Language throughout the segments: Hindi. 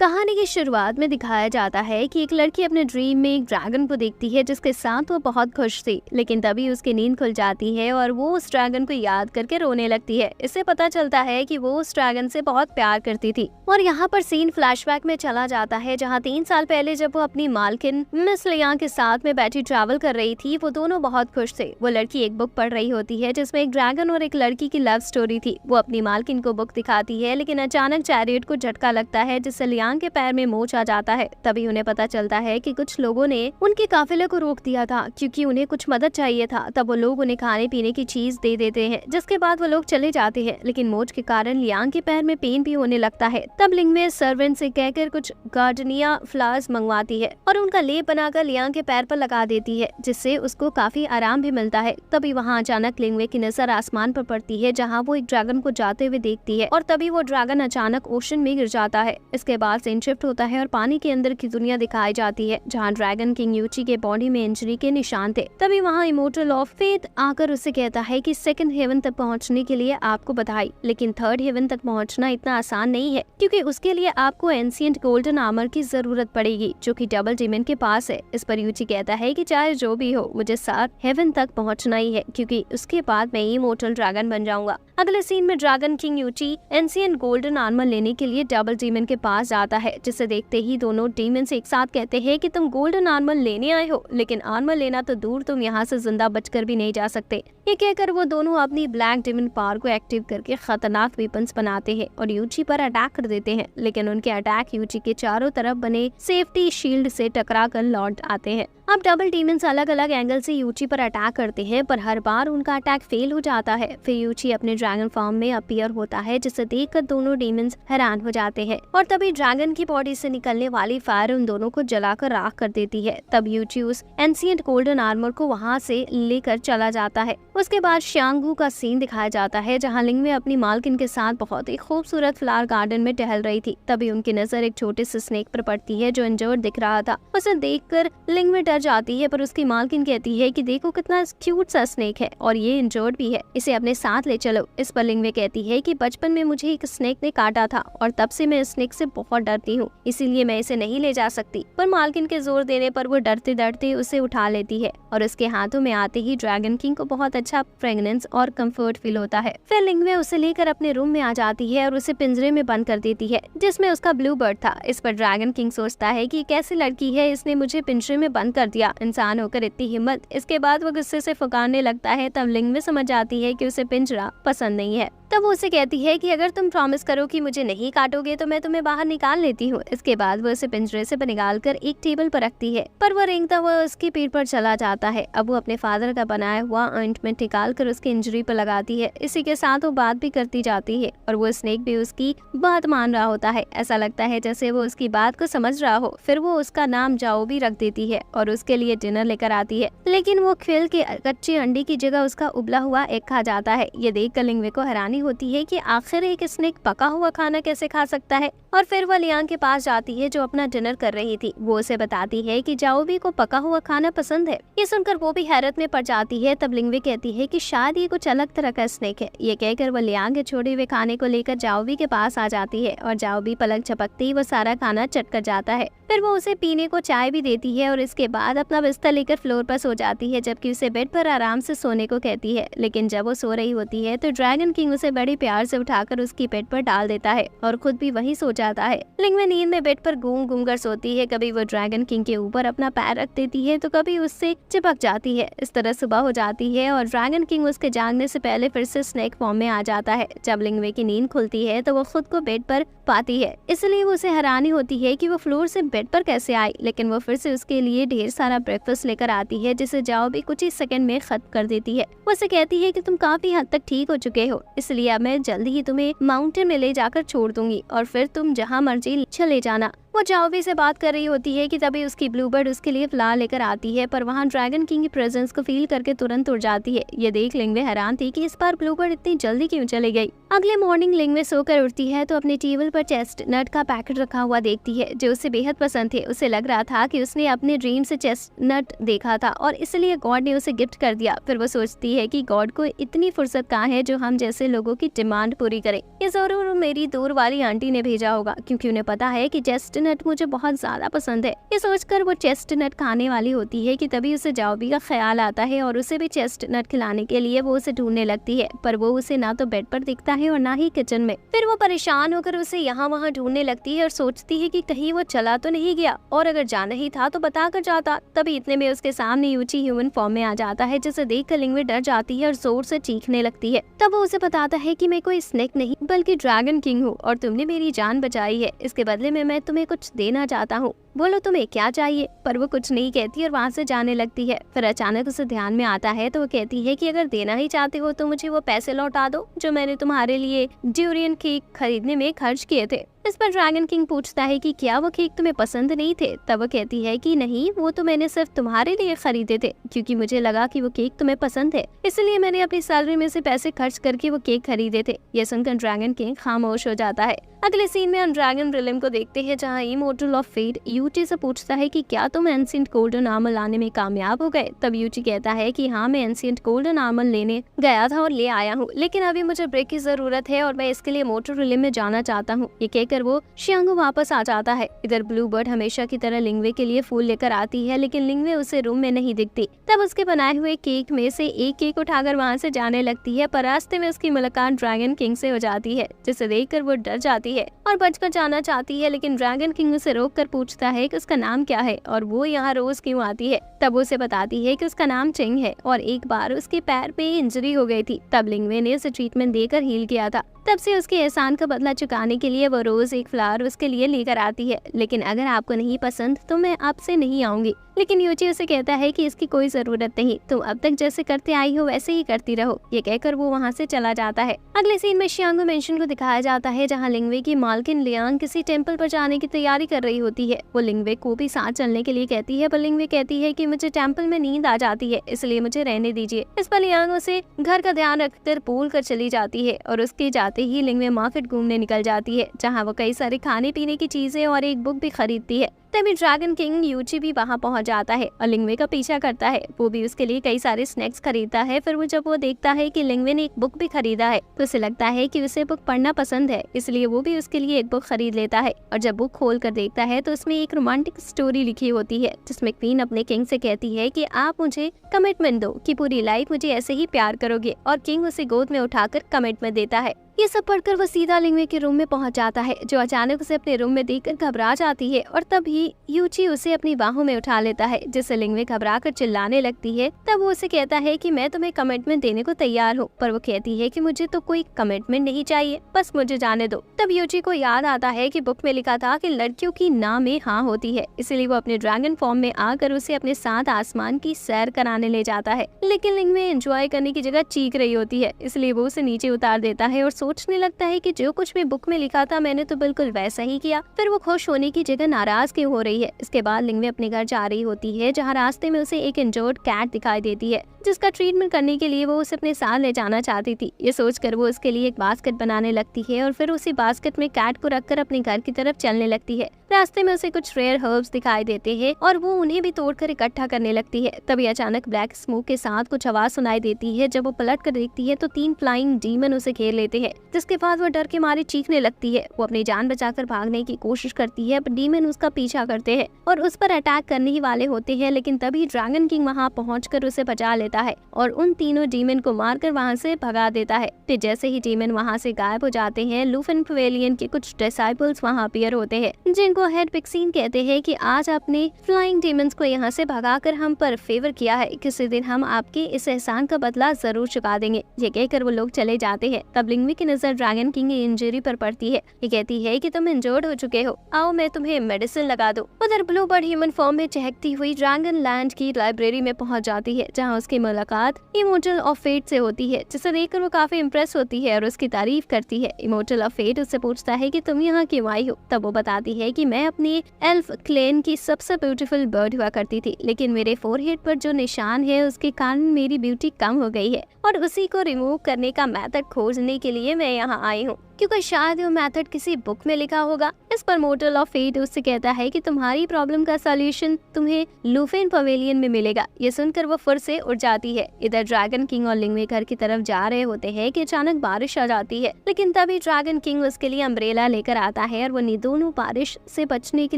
कहानी की शुरुआत में दिखाया जाता है कि एक लड़की अपने ड्रीम में एक ड्रैगन को देखती है जिसके साथ वो बहुत खुश थी, लेकिन तभी उसकी नींद खुल जाती है और वो उस ड्रैगन को याद करके रोने लगती है। इससे पता चलता है कि वो उस ड्रैगन से बहुत प्यार करती थी। और यहाँ पर सीन फ्लैशबैक में चला जाता है, जहाँ 3 साल पहले जब वो अपनी मालकिन मिस लिया के साथ में बैठी ट्रैवल कर रही थी, वो दोनों बहुत खुश थे। वो लड़की एक बुक पढ़ रही होती है जिसमें एक ड्रैगन और एक लड़की की लव स्टोरी थी। वो अपनी मालकिन को बुक दिखाती है, लेकिन अचानक चैरियट को झटका लगता है जिससे लियांग के पैर में मोच आ जाता है। तभी उन्हें पता चलता है कि कुछ लोगों ने उनके काफिले को रोक दिया था क्योंकि उन्हें कुछ मदद चाहिए था। तब वो लोग उन्हें खाने पीने की चीज दे देते हैं, जिसके बाद वो लोग चले जाते हैं, लेकिन मोच के कारण लियांग के पैर में पेन भी होने लगता है। तब लिंगवे सर्वेंट से कहकर कुछ गार्डनिया फ्लावर्स मंगवाती है और उनका लेप बनाकर लियांग के पैर पर लगा देती है, जिससे उसको काफी आराम भी मिलता है। तभी वहाँ अचानक लिंगवे की नजर आसमान पर पड़ती है, जहाँ वो एक ड्रैगन को जाते हुए देखती है और तभी वो ड्रैगन अचानक ओशन में गिर जाता है। इसके बाद सीन शिफ्ट होता है और पानी के अंदर की दुनिया दिखाई जाती है, जहाँ ड्रैगन किंग यूची के बॉडी में इंजरी के निशान थे। तभी वहाँ इमोर्टल ऑफ फेथ आकर उससे कहता है कि सेकंड हेवन तक पहुँचने के लिए आपको बधाई, लेकिन थर्ड हेवन तक पहुँचना इतना आसान नहीं है, क्योंकि उसके लिए आपको एंशिएंट गोल्डन आर्मर की जरूरत पड़ेगी, जो कि डबल डीमन के पास है। इस पर यूची कहता है कि चाहे जो भी हो, मुझे 7 हेवन तक पहुँचना ही है, क्योंकि उसके बाद मैं इमोर्टल ड्रैगन बन जाऊंगा। अगले सीन में ड्रैगन किंग यूची एंशिएंट गोल्डन आर्मर लेने के लिए डबल डीमन के पास जाता है, जिसे देखते ही दोनों डीमंस एक साथ कहते हैं कि तुम गोल्डन आर्मर लेने आए हो, लेकिन आर्मर लेना तो दूर, तुम यहाँ से जिंदा बचकर भी नहीं जा सकते। ये कहकर वो दोनों अपनी ब्लैक डीमन पावर को एक्टिव करके खतरनाक वेपन्स बनाते हैं और यूची पर अटैक कर देते हैं, लेकिन उनके अटैक यूची के चारों तरफ बने सेफ्टी शील्ड से टकरा कर लौट आते हैं। अब डबल डीमंस अलग अलग एंगल से यूची पर अटैक करते हैं, पर हर बार उनका अटैक फेल हो जाता है। फिर यूची अपने ड्रैगन फॉर्म में अपीयर होता है, जिसे देखकर दोनों डीमंस हैरान हो जाते हैं और तभी ड्रैगन की बॉडी से निकलने वाली फायर उन दोनों को जलाकर राख कर देती है। तब यूची उस एंशिएंट गोल्डन आर्मर को वहाँ से लेकर चला जाता है। उसके बाद शांगू का सीन दिखाया जाता है, जहाँ लिंगवे अपनी मालकिन के साथ बहुत ही खूबसूरत फ्लावर गार्डन में टहल रही थी। तभी उनकी नजर एक छोटे से स्नेक पर पड़ती है जो इंजर्ड दिख रहा था। उसे देखकर लिंगवे डर जाती है, पर उसकी मालकिन कहती है कि देखो कितना क्यूट सा स्नेक है और ये इंजर्ड भी है, इसे अपने साथ ले चलो। इस पर लिंगवे कहती है कि बचपन में मुझे एक स्नेक ने काटा था और तब से मैं स्नेक से बहुत डरती हूँ, इसीलिए मैं इसे नहीं ले जा सकती। पर मालकिन के जोर देने पर वो डरते डरते उसे उठा लेती है और उसके हाथों में आते ही ड्रैगन किंग को बहुत अच्छा फ्रेगनेंस और कंफर्ट फील होता है। फिर लिंगवे उसे लेकर अपने रूम में आ जाती है और उसे पिंजरे में बंद कर देती है, जिसमें उसका ब्लू बर्ड था। इस पर ड्रैगन किंग सोचता है कि कैसी लड़की है, इसने मुझे पिंजरे में बंद कर दिया, इंसान होकर इतनी हिम्मत। इसके बाद वो गुस्से से फुकारने लगता है। तब लिंगवे समझ जाती है कि उसे पिंजरा पसंद नहीं है। तब वो उसे कहती है कि अगर तुम प्रॉमिस करो कि मुझे नहीं काटोगे तो मैं तुम्हें बाहर निकाल लेती हूँ। इसके बाद वो उसे पिंजरे से निकाल कर एक टेबल पर रखती है, पर वो रेंगता हुआ उसकी पीठ पर चला जाता है। अब वो अपने फादर का बनाया हुआ ऑइंटमेंट निकाल कर उसकी इंजरी पर लगाती है। इसी के साथ वो बात भी करती जाती है और वो स्नेक भी उसकी बात मान रहा होता है। ऐसा लगता है जैसे वो उसकी बात को समझ रहा हो। फिर वो उसका नाम जाओ भी रख देती है और उसके लिए डिनर लेकर आती है, लेकिन वो खिल के कच्चे अंडे की जगह उसका उबला हुआ एग खा जाता है। ये देख कर लिंगवे को हैरानी होती है कि आखिर एक स्नेक पका हुआ खाना कैसे खा सकता है। और फिर वो लियांग के पास जाती है जो अपना डिनर कर रही थी। वो उसे बताती है कि जाओबी को पका हुआ खाना पसंद है। ये सुनकर वो भी हैरत में पड़ जाती है। तब लिंगवे कहती है कि शायद ये कुछ अलग तरह का स्नेक है। ये कहकर वो लियांग के छोड़े हुए खाने को लेकर जाओबी के पास आ जाती है और जाओबी पलक झपकते ही वो सारा खाना चट कर जाता है। फिर वो उसे पीने को चाय भी देती है और इसके बाद अपना बिस्तर लेकर फ्लोर पर सो जाती है, जबकि उसे बेड पर आराम से सोने को कहती है। लेकिन जब वो सो रही होती है तो ड्रैगन किंग उसे बड़े प्यार से उठाकर उसकी बेड पर डाल देता है और खुद भी वही सो जाता है। लिंगवे नींद में बेड पर घूम घूम कर सोती है। कभी वो ड्रैगन किंग के ऊपर अपना पैर रख देती है तो कभी उससे चिपक जाती है। इस तरह सुबह हो जाती है और ड्रैगन किंग उसके जागने से पहले फिर से स्नेक फॉर्म में आ जाता है। जब लिंगवे की नींद खुलती है तो वो खुद को बेड पर पाती है, इसलिए वो उसे हैरानी होती है कि वो फ्लोर से बेड पर कैसे आई। लेकिन वो फिर से उसके लिए ढेर सारा ब्रेकफास्ट लेकर आती है, जिसे जाओबी कुछ ही सेकंड में खत्म कर देती है। वो उसे कहती है कि तुम काफी हद तक ठीक हो चुके हो, इसलिए अब मैं जल्दी ही तुम्हें माउंटेन में ले जाकर छोड़ दूंगी और फिर तुम जहाँ मर्जी चले जाना। वो जाओवी से बात कर रही होती है कि तभी उसकी ब्लूबर्ड उसके लिए फ्लावर लेकर आती है, पर वहाँ ड्रैगन किंग की प्रेजेंस को फील करके तुरंत उड़ जाती है। ये देख लिंगवे हैरान थी कि इस बार ब्लूबर्ड इतनी जल्दी क्यों चली गई। अगले मॉर्निंग लिंगवे सोकर उठती है तो अपने टेबल पर चेस्टनट का पैकेट रखा हुआ देखती है जो उसे बेहद पसंद थे। उसे लग रहा था कि उसने अपने ड्रीम से चेस्टनट देखा था और इसलिए गॉड ने उसे गिफ्ट कर दिया। फिर वो सोचती है कि गॉड को इतनी फुर्सत कहाँ है जो हम जैसे लोगों की डिमांड पूरी करे। ये जरूर मेरी दूर वाली आंटी ने भेजा होगा क्योंकि उन्हें पता है कि चेस्टनट मुझे बहुत ज्यादा पसंद है। ये सोचकर वो चेस्टनट खाने वाली होती है कि तभी उसे जाओबी का ख्याल आता है और उसे भी चेस्टनट खिलाने के लिए वो उसे ढूंढने लगती है, पर वो उसे ना तो बेड पर दिखता है और ना ही किचन में। फिर वो परेशान होकर उसे यहाँ वहाँ ढूंढने लगती है और सोचती है कि कहीं वो चला तो नहीं गया, और अगर जाना ही था तो बता कर जाता। तभी इतने में उसके सामने यूची ह्यूमन फॉर्म में आ जाता है, जिसे देखकर लिंगवे डर जाती है और जोर से चीखने लगती है। तब वो उसे बताता है कि मैं कोई स्नेक नहीं बल्कि ड्रैगन किंग हूँ और तुमने मेरी जान बचाई है। इसके बदले में मैं तुम्हें कुछ देना चाहता हूँ, बोलो तुम्हें क्या चाहिए। पर वो कुछ नहीं कहती और वहाँ से जाने लगती है। फिर अचानक उसे ध्यान में आता है तो वो कहती है कि अगर देना ही चाहते हो तो मुझे वो पैसे लौटा दो जो मैंने तुम्हारे लिए ड्यूरियन केक खरीदने में खर्च किए थे। इस पर ड्रैगन किंग पूछता है कि क्या वो केक तुम्हें पसंद नहीं थे। तब वो कहती है कि नहीं, वो तो मैंने सिर्फ तुम्हारे लिए खरीदे थे क्योंकि मुझे लगा कि वो केक तुम्हें पसंद है, इसलिए मैंने अपनी सैलरी में से पैसे खर्च करके वो केक खरीदे थे। ये सुनकर ड्रैगन किंग खामोश हो जाता है। अगले सीन में हम ड्रैगन रिलम को देखते हैं जहाँ इमोर्टल ऑफ फेट यूची से पूछता है कि क्या तुम एंशिएंट गोल्डन आर्मर लाने में कामयाब हो गए। तब यूची कहता है कि हाँ, मैं एंशिएंट गोल्डन आर्मर लेने गया था और ले आया हूँ, लेकिन अभी मुझे ब्रेक की जरूरत है और मैं इसके लिए मोटर रिलम में जाना चाहता हूँ। ये कहकर वो शियांगू वापस आ जाता है। इधर ब्लूबर्ड हमेशा की तरह लिंगवे के लिए फूल लेकर आती है, लेकिन लिंगवे उसे रूम में नहीं दिखती। तब उसके बनाए हुए केक में से एक केक उठाकर वहाँ से जाने लगती है, पर रास्ते में उसकी मुलाकात ड्रैगन किंग से हो जाती है, जिसे देखकर वो डर जाती है और बचकर जाना चाहती है। लेकिन ड्रैगन किंग उसे रोककर पूछता है कि उसका नाम क्या है और वो यहाँ रोज क्यों आती है। तब उसे बताती है कि उसका नाम चिंग है और एक बार उसके पैर पे इंजरी हो गई थी, तब लिंगवे ने उसे ट्रीटमेंट देकर हील किया था। तब से उसके एहसान का बदला चुकाने के लिए वो रोज एक फ्लावर उसके लिए लेकर आती है। लेकिन अगर आपको नहीं पसंद तो मैं आपसे नहीं आऊंगी। लेकिन यूची उसे कहता है कि इसकी कोई जरूरत नहीं, तुम अब तक जैसे करते आई हो वैसे ही करती रहो। ये कहकर वो वहाँ से चला जाता है। अगले सीन में शियांगू मेंशन को दिखाया जाता है जहाँ लिंगवे की मालकिन लियांग किसी टेम्पल पर जाने की तैयारी कर रही होती है। वो लिंगवे को भी साथ चलने के लिए कहती है, पर लिंगवे कहती है कि मुझे टेम्पल में नींद आ जाती है, इसलिए मुझे रहने दीजिए। इस पर लियांग उसे घर का ध्यान रखकर भूल कर चली जाती है और उसके जाते ही लिंगवे मार्केट घूमने निकल जाती है, जहाँ वो कई सारे खाने पीने की चीजें और एक बुक भी खरीदती है। तभी ड्रैगन किंग यूची भी वहाँ पहुँच जाता है और लिंगवे का पीछा करता है। वो भी उसके लिए कई सारे स्नैक्स खरीदता है। फिर जब वो देखता है कि लिंगवे ने एक बुक भी खरीदा है तो उसे लगता है कि उसे बुक पढ़ना पसंद है, इसलिए वो भी उसके लिए एक बुक खरीद लेता है। और जब बुक खोल कर देखता है तो उसमें एक रोमांटिक स्टोरी लिखी होती है, जिसमें क्वीन अपने किंग से कहती है कि आप मुझे कमिटमेंट दो कि पूरी लाइफ मुझे ऐसे ही प्यार करोगे, और किंग उसे गोद में उठाकर कमिटमेंट देता है। ये सब पढ़कर वो सीधा लिंगवे के रूम में पहुंच जाता है, जो अचानक उसे अपने रूम में देखकर घबरा जाती है और तभी यूची उसे अपनी बाहों में उठा लेता है, जिससे लिंगवे घबरा कर चिल्लाने लगती है। तब वो उसे कहता है कि मैं तुम्हें कमिटमेंट देने को तैयार हूँ, पर वो कहती है कि मुझे तो कोई कमिटमेंट नहीं चाहिए, बस मुझे जाने दो। तब यूची को याद आता है कि बुक में लिखा था कि लड़कियों की ना में हाँ होती है, इसलिए वो अपने ड्रैगन फॉर्म में आकर उसे अपने साथ आसमान की सैर कराने ले जाता है। लेकिन लिंगवे एंजॉय करने की जगह चीख रही होती है, इसलिए वो उसे नीचे उतार देता है और सोचने लगता है कि जो कुछ भी बुक में लिखा था मैंने तो बिल्कुल वैसा ही किया। फिर वो खुश होने की जगह नाराज क्यों हो रही है। इसके बाद लिंगवे अपने घर जा रही होती है, जहाँ रास्ते में उसे एक इंजर्ड कैट दिखाई देती है, जिसका ट्रीटमेंट करने के लिए वो उसे अपने साथ ले जाना चाहती थी। ये सोचकर वो उसके लिए एक बास्केट बनाने लगती है और फिर उसी बास्केट में कैट को रखकर अपने घर की तरफ चलने लगती है। रास्ते में उसे कुछ रेयर हर्ब्स दिखाई देते हैं और वो उन्हें भी तोड़कर इकट्ठा करने लगती है। तभी अचानक ब्लैक स्मोक के साथ कुछ आवाज सुनाई देती है। जब वो पलट कर देखती है तो 3 फ्लाइंग डीमन उसे घेर लेते हैं, जिसके बाद वो डर के मारे चीखने लगती है। वो अपनी जान बचाकर भागने की कोशिश करती है, पर डीमन उसका पीछा करते हैं और उस पर अटैक करने ही वाले होते हैं। लेकिन तभी ड्रैगन किंग वहाँ पहुंचकर उसे बचा लेता है और उन तीनों डीमन को मारकर वहाँ से भगा देता है। फिर जैसे ही डीमन वहाँ से गायब हो जाते हैं, लूफन पवेलियन के कुछ डिसाइपल्स वहाँ अपीयर होते हैं, जिनको हेड पिक्सीन कहते हैं कि आज आपने फ्लाइंग डीमंस को यहाँ से भगाकर हम पर फेवर किया है, किसी दिन हम आपके इस एहसान का बदला जरूर चुका देंगे। ये कहकर वो लोग चले जाते हैं। तब लिंगवे के नजर ड्रैगन किंग की इंजरी पर पड़ती है। ये कहती है कि तुम इंजर्ड हो चुके हो, आओ मैं तुम्हें मेडिसिन लगा दूं। उधर ब्लूबर्ड ह्यूमन फॉर्म में चहकती हुई ड्रैगन लैंड की लाइब्रेरी में पहुंच जाती है, जहां उसकी मुलाकात इमोर्टल ऑफ फेट से होती है, जिसे देखकर वो काफी इम्प्रेस होती है और उसकी तारीफ करती है। इमोर्टल ऑफ फेट उससे पूछता है कि तुम यहाँ क्यों आई हो। तब वो बताती है कि मैं अपने एल्फ क्लेन की सबसे ब्यूटीफुल बर्ड हुआ करती थी, लेकिन मेरे फोरहेड पर जो निशान है उसके कारण मेरी ब्यूटी कम हो गई है और उसी को रिमूव करने का मेथड खोजने के लिए मैं यहाँ आई हूँ, क्योंकि शायद वो मेथड किसी बुक में लिखा होगा। इस पर मोर्टल ऑफ फेट उससे कहता है कि तुम्हारी प्रॉब्लम का सॉल्यूशन तुम्हें लुफेन पवेलियन में मिलेगा। ये सुनकर वो फिर से उड़ जाती है। इधर ड्रैगन किंग और लिंगवे घर की तरफ जा रहे होते हैं कि अचानक बारिश आ जाती है, लेकिन तभी ड्रैगन किंग उसके लिए अम्ब्रेला लेकर आता है और वो दोनों बारिश से बचने के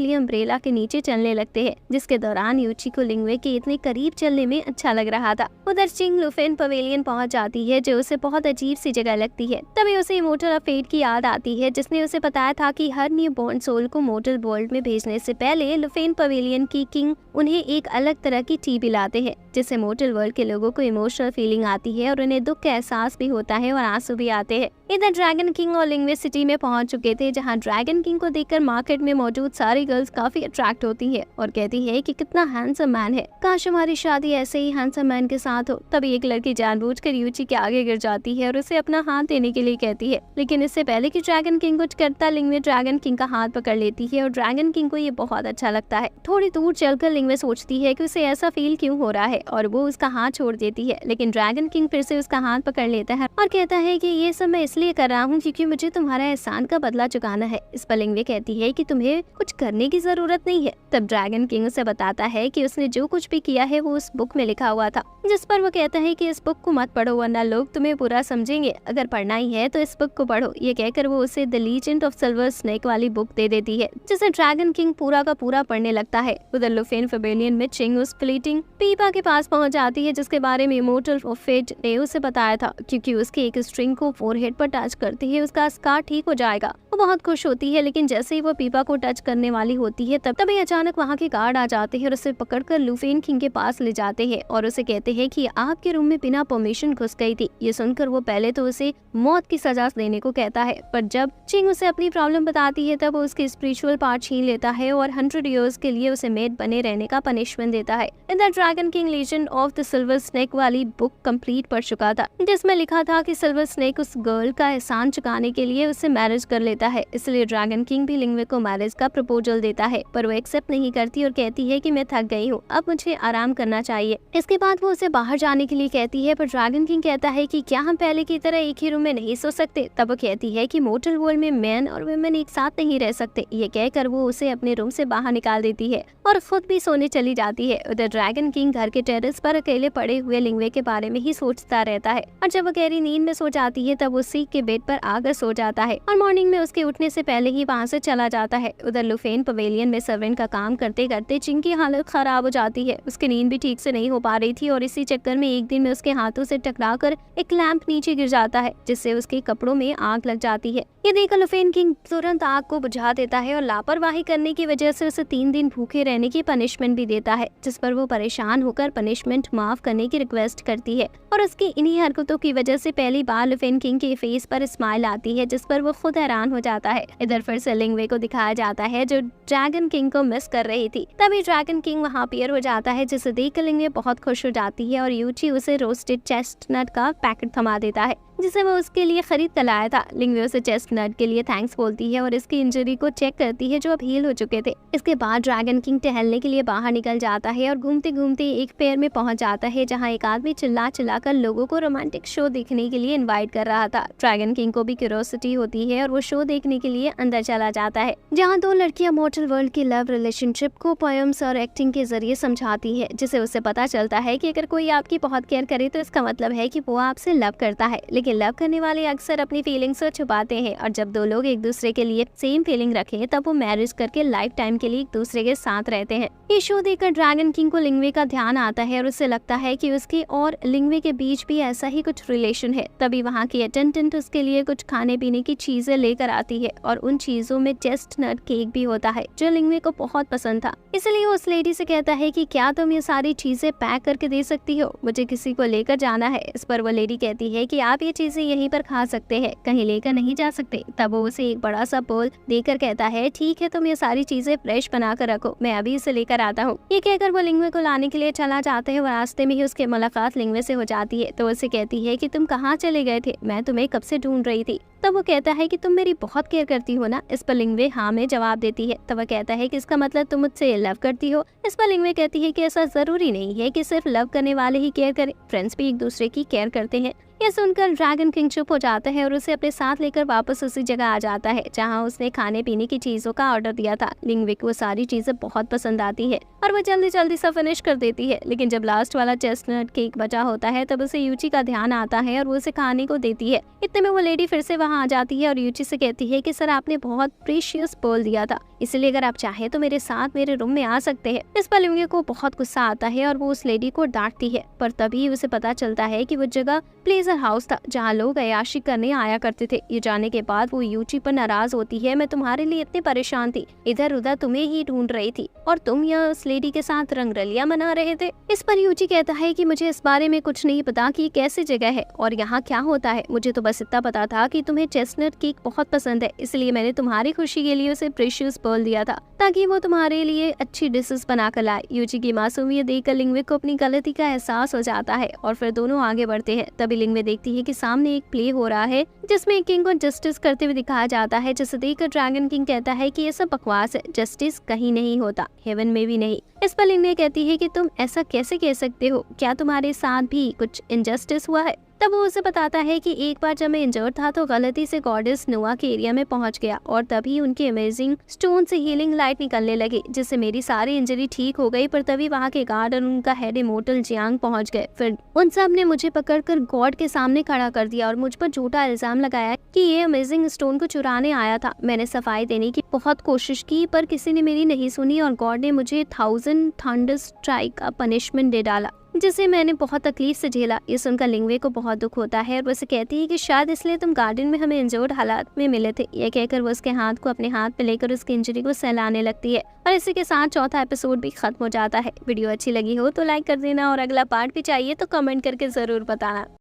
लिए अम्ब्रेला के नीचे चलने लगते हैं, जिसके दौरान यूची को लिंगवे के इतने करीब चलने में अच्छा लग रहा था। उधर चिंग लुफेन पवेलियन पहुंच जाती है, जो उसे बहुत अजीब सी जगह लगती है। तभी उसे इमोर्टल ऑफ फेट की याद आती है, जिसने उसे बताया था कि हर न्यू बॉर्न सोल को मोर्टल वर्ल्ड में भेजने से पहले लुफेन पवेलियन की किंग उन्हें एक अलग तरह की टी पिलाते हैं, जिससे मोर्टल वर्ल्ड के लोगों को इमोशनल फीलिंग आती है और उन्हें दुख का एहसास भी होता है और आंसू भी आते हैं। इधर ड्रैगन किंग और लिंगवे सिटी में पहुंच चुके थे, जहां ड्रैगन किंग को देखकर मार्केट में मौजूद सारी गर्ल्स काफी अट्रैक्ट होती है और कहती है कि कितना हैंडसम मैन है, काश हमारी शादी ऐसे ही हैंडसम मैन के साथ हो। तभी एक लड़की जानबूझकर यूची के आगे गिर जाती है और उसे अपना हाथ देने के लिए कहती है, लेकिन इससे पहले कि ड्रैगन किंग कुछ करता, लिंगवे ड्रैगन किंग का हाथ पकड़ लेती है और ड्रैगन किंग को ये बहुत अच्छा लगता है। थोड़ी दूर चलकर लिंगवे सोचती है कि उसे ऐसा फील क्यों हो रहा है और वो उसका हाथ छोड़ देती है, लेकिन ड्रैगन किंग फिर से उसका हाथ पकड़ लेता है और कहता है कि ये सब मैं इसलिए कर रहा हूँ क्योंकि मुझे तुम्हारा एहसान का बदला चुकाना है। इस पर लिंगवे कहती है कि तुम्हें कुछ करने की जरूरत नहीं है। तब ड्रैगन किंग उसे बताता है कि उसने जो कुछ भी किया है वो उस बुक में लिखा हुआ था, जिस पर वो कहता है कि इस बुक को मत पढ़ो वरना लोग तुम्हें बुरा समझेंगे, अगर पढ़ना ही है तो इस बुक को पढ़ो। ये कहकर वो उसे the legend of silver snake वाली बुक दे देती है, जिसे ड्रैगन किंग पूरा का पूरा पढ़ने लगता है। उधर लुफेन पवेलियन में चिंग उस फ्लीटिंग पीपा के पास पहुंच जाती है, जिसके बारे में इमोर्टल ऑफ फेट ने उसे बताया था, क्योंकि उसके एक स्ट्रिंग को फोरहेड पर टच करते ही उसका स्कार ठीक हो जाएगा। वो बहुत खुश होती है, लेकिन जैसे ही वो पीपा को टच करने वाली होती है तभी अचानक वहाँ के गार्ड आ जाते हैं और उसे पकड़कर लुफेन किंग के पास ले जाते हैं और उसे कहते हैं कि आपके रूम में बिना परमिशन घुस गई थी। ये सुनकर वो पहले तो उसे मौत की सजा देने को कहता है, पर जब चिंग उसे अपनी प्रॉब्लम बताती है तब वो उसके स्पिरिचुअल पार्ट छीन लेता है और 100 इयर्स के लिए उसे मेड बने रहने का पनिशमेंट देता है। इधर dragon king legend of the silver snake वाली बुक कंप्लीट पढ़ चुका था, जिसमें लिखा था कि सिल्वर स्नेक उस गर्ल का एहसान चुकाने के लिए उससे मैरिज कर लेता है। इसलिए ड्रैगन किंग भी लिंगवे को मैरिज का प्रपोजल देता है, पर वो एक्सेप्ट नहीं करती और कहती है कि मैं थक गई हूँ, अब मुझे आराम करना चाहिए। इसके बाद वो उसे बाहर जाने के लिए कहती है, पर ड्रैगन किंग कहता है कि क्या हम पहले की तरह एक ही रूम में नहीं सो सकते। तब वो कहती है कि मोर्टल वर्ल्ड में मैन और वुमेन एक साथ नहीं रह सकते। ये कहकर वो उसे अपने रूम से बाहर निकाल देती है और खुद भी सोने चली जाती है। उधर ड्रैगन किंग घर के टेरेस पर अकेले पड़े हुए लिंगवे के बारे में ही सोचता रहता है और जब वो गहरी नींद में सो जाती है तब वो सीख के बेड पर आकर सो जाता है और मॉर्निंग में उसके उठने से पहले ही वहाँ से चला जाता है। उधर लुफेन पवेलियन में सर्वेंट का काम करते करते चिंग की हालत खराब हो जाती है। उसकी नींद भी ठीक से नहीं हो पा रही थी और इसी चक्कर में एक दिन में उसके हाथों से टकराकर एक लैंप नीचे गिर जाता है, जिससे उसके कपड़ों में आग लग जाती है। ये देखकर लुफेन किंग तुरंत आग को बुझा देता है और लापरवाही करने की वजह से उसे 3 दिन भूखे रहने की पनिशमेंट भी देता है, जिस पर वो परेशान होकर पनिशमेंट माफ करने की रिक्वेस्ट करती है और उसकी इन्हीं हरकतों की वजह से पहली बार लुफेन किंग के फेस पर स्माइल आती है, जिस पर वो खुद हैरान हो जाता है। इधर फिर से लिंगवे को दिखाया जाता है जो ड्रैगन किंग को मिस कर रही थी। तभी ड्रैगन किंग वहाँ अपीयर हो जाता है, जिसे देखकर लिंगवे बहुत खुश हो जाती है और यूची उसे रोस्टेड चेस्टनट का पैकेट थमा देता है, जिसे वो उसके लिए खरीद कर लाया था। लिंगवे उसे चेस्टनट के लिए थैंक्स बोलती है और इसकी इंजरी को चेक करती है जो अब हील हो चुके थे। इसके बाद ड्रैगन किंग टहलने के लिए बाहर निकल जाता है और घूमते घूमते एक पेड़ में पहुंच जाता है, जहां एक आदमी चिल्ला चिल्लाकर लोगों को रोमांटिक शो देखने के लिए इनवाइट कर रहा था। ड्रैगन किंग को भी क्यूरियोसिटी होती है और वो शो देखने के लिए अंदर चला जाता है, जहाँ 2 लड़कियां मोर्टल वर्ल्ड की लव रिलेशनशिप को पोएम्स और एक्टिंग के जरिए समझाती है, जिसे उसे पता चलता है कि अगर कोई आपकी बहुत केयर करे तो इसका मतलब है कि वो आपसे लव करता है, लेकिन लव करने वाले अक्सर अपनी फीलिंग्स को छुपाते हैं और जब 2 लोग एक दूसरे के लिए सेम फीलिंग रखें तब वो मैरिज करके लाइफ टाइम के लिए एक दूसरे के साथ रहते हैं। ये शो देखकर ड्रैगन किंग को लिंगवे का ध्यान आता है और उसे लगता है कि उसके और लिंगवे के बीच भी ऐसा ही कुछ रिलेशन है। तभी वहाँ की अटेंडेंट उसके लिए कुछ खाने पीने की चीजें लेकर आती है और उन चीजों में चेस्टनट केक भी होता है जो लिंगवे को बहुत पसंद था। इसलिए उस लेडी से कहता है कि क्या तुम ये सारी चीजें पैक करके दे सकती हो, मुझे किसी को लेकर जाना है। इस पर वो लेडी कहती है कि आप ये चीजें यहीं पर खा सकते हैं, कहीं लेकर नहीं जा सकते। तब वो उसे एक बड़ा सा बोल देकर कहता है, ठीक है, तुम ये सारी चीजें फ्रेश बना कर रखो, मैं अभी इसे लेकर आता हूँ। ये कहकर वो लिंग्वे को लाने के लिए चला जाता है। रास्ते में ही उसकी मुलाकात लिंग्वे से हो जाती है। तो उसे कहती है कि तुम कहाँ चले गए थे, मैं तुम्हें कब से ढूंढ रही थी। तब वो कहता है कि तुम मेरी बहुत केयर करती हो ना। इस पर लिंग्वे हाँ में जवाब देती है। तब वो कहता है कि इसका मतलब तुम मुझसे लव करती हो। इस पर लिंग्वे कहती है कि ऐसा जरूरी नहीं है कि सिर्फ लव करने वाले ही केयर करें, फ्रेंड्स भी एक दूसरे की केयर करते हैं। यह सुनकर ड्रैगन किंग चुप हो जाता है और उसे अपने साथ लेकर वापस उसी जगह आ जाता है जहां उसने खाने पीने की चीजों का ऑर्डर दिया था। लिंग्वे को वो सारी चीजें बहुत पसंद आती है और वो जल्दी जल्दी सा फिनिश कर देती है। लेकिन जब लास्ट वाला चेस्टनट केक बचा होता है तब उसे यूची का ध्यान आता है और वो उसे खाने को देती है। इतने में वो लेडी फिर से वहाँ आ जाती है और यूची से कहती है कि सर, आपने बहुत प्रीशियस बोल दिया था, इसलिए अगर आप चाहे तो मेरे साथ मेरे रूम में आ सकते हैं। इस पर लिंग्वे को बहुत गुस्सा आता है और वो उस लेडी को डांटती है, पर तभी उसे पता चलता है कि वो जगह प्लेजर हाउस था जहाँ लोग अय्याशी करने आया करते थे। ये जानने के बाद वो यूची पर नाराज होती है। मैं तुम्हारे लिए इतनी परेशान थी, इधर उधर तुम्हें ही ढूंढ रही थी और तुम यह उस लेडी के साथ रंगरलिया मना रहे थे। इस पर यूची कहता है कि मुझे इस बारे में कुछ नहीं पता कि कैसी जगह है और यहाँ क्या होता है। मुझे तो बस इतना पता था कि तुम्हें चेस्टनट केक बहुत पसंद है, इसलिए मैंने तुम्हारी खुशी के लिए उसे प्रेशियस बोल दिया था ताकि वो तुम्हारे लिए अच्छी डिशेस बनाकर लाए। यूची की मासूमियत देखकर लिंग्वे को अपनी गलती का एहसास हो जाता है और फिर दोनों आगे बढ़ते हैं। तभी लिंग्वे देखती है कि सामने एक प्ले हो रहा है जिसमें किंग को जस्टिस करते हुए दिखाया जाता है, जिसे देखकर ड्रैगन किंग कहता है कि ये सब बकवास है, जस्टिस कहीं नहीं होता, हेवन में भी नहीं। इस पर लिंग्वे कहती है कि तुम ऐसा कैसे कह सकते हो, क्या तुम्हारे साथ भी कुछ इनजस्टिस हुआ है। तब वो उसे बताता है कि एक बार जब मैं इंजर्ड था तो गलती से गॉडेस नोआ के एरिया में पहुंच गया और तभी उनके अमेजिंग स्टोन से हीलिंग लाइट निकलने लगी, जिससे मेरी सारी इंजरी ठीक हो गई। पर तभी वहाँ के गार्ड और उनका हेड इमोर्टल जियांग पहुंच गए। फिर उन सब ने मुझे पकड़कर गॉड के सामने खड़ा कर दिया और मुझ पर झूठा इल्जाम लगाया कि ये अमेजिंग स्टोन को चुराने आया था। मैंने सफाई देने की बहुत कोशिश की पर किसी ने मेरी नहीं सुनी और गॉड ने मुझे 1000 थंडर स्ट्राइक का पनिशमेंट दे डाला, जिसे मैंने बहुत तकलीफ से झेला। ये सुनकर लिंग्वे को बहुत दुख होता है और वो उसे कहती है कि शायद इसलिए तुम गार्डन में हमें इंजर्ड हालात में मिले थे। यह कहकर वो उसके हाथ को अपने हाथ पे लेकर उसकी इंजरी को सहलाने लगती है और इसी के साथ चौथा एपिसोड भी खत्म हो जाता है। वीडियो अच्छी लगी हो तो लाइक कर देना और अगला पार्ट भी चाहिए तो कमेंट करके जरूर बताना।